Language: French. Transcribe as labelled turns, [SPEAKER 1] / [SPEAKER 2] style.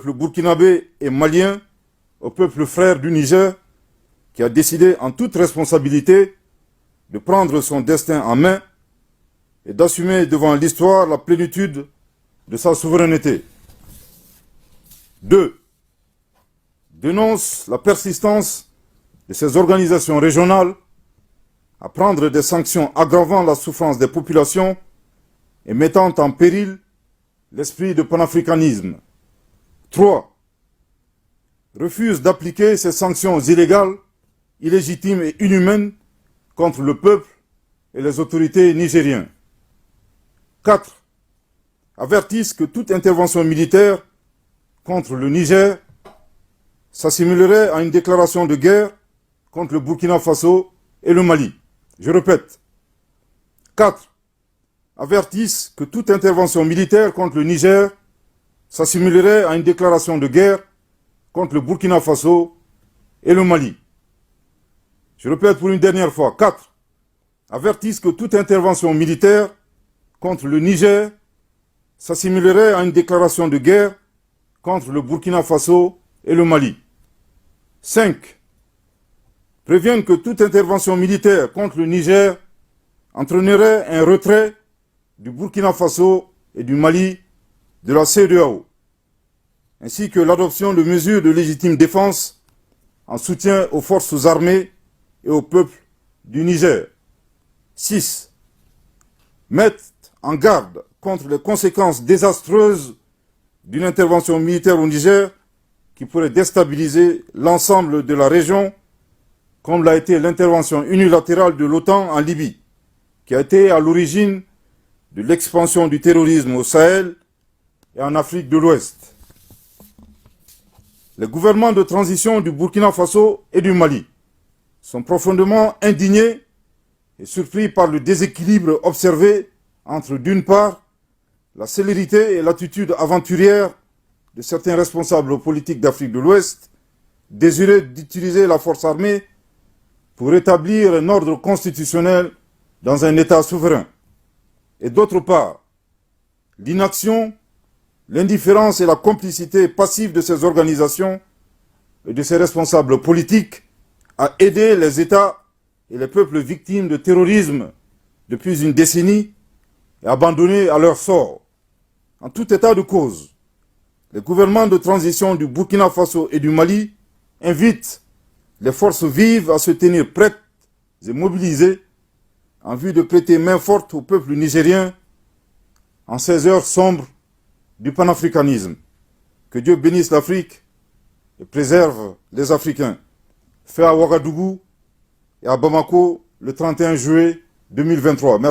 [SPEAKER 1] peuple burkinabé et malien, au peuple frère du Niger, qui a décidé en toute responsabilité de prendre son destin en main et d'assumer devant l'histoire la plénitude de sa souveraineté. 2. Dénonce la persistance de ces organisations régionales à prendre des sanctions aggravant la souffrance des populations et mettant en péril l'esprit de panafricanisme. 3. Refuse d'appliquer ces sanctions illégales, illégitimes et inhumaines contre le peuple et les autorités nigériennes. 4. Avertissent que toute intervention militaire contre le Niger s'assimilerait à une déclaration de guerre contre le Burkina Faso et le Mali. Je répète. 4. Avertissent que toute intervention militaire contre le Niger s'assimilerait à une déclaration de guerre contre le Burkina Faso et le Mali. Je répète pour une dernière fois. 4. Avertissent que toute intervention militaire contre le Niger s'assimilerait à une déclaration de guerre contre le Burkina Faso et le Mali. 5. Préviennent que toute intervention militaire contre le Niger entraînerait un retrait du Burkina Faso et du Mali de la CEDEAO, ainsi que l'adoption de mesures de légitime défense en soutien aux forces armées et au peuple du Niger. 6. Mettent en garde contre les conséquences désastreuses d'une intervention militaire au Niger qui pourrait déstabiliser l'ensemble de la région, comme l'a été l'intervention unilatérale de l'OTAN en Libye, qui a été à l'origine de l'expansion du terrorisme au Sahel et en Afrique de l'Ouest. Les gouvernements de transition du Burkina Faso et du Mali sont profondément indignés et surpris par le déséquilibre observé entre, d'une part, la célérité et l'attitude aventurière de certains responsables politiques d'Afrique de l'Ouest, désireux d'utiliser la force armée pour établir un ordre constitutionnel dans un État souverain. Et d'autre part, l'inaction, l'indifférence et la complicité passive de ces organisations et de ces responsables politiques à aider les États et les peuples victimes de terrorisme depuis une décennie et abandonnés à leur sort. En tout état de cause, les gouvernements de transition du Burkina Faso et du Mali invitent les forces vives à se tenir prêtes et mobilisées en vue de prêter main forte au peuple nigérien en ces heures sombres du panafricanisme. Que Dieu bénisse l'Afrique et préserve les Africains. Fait à Ouagadougou et à Bamako le 31 juillet 2023. Merci.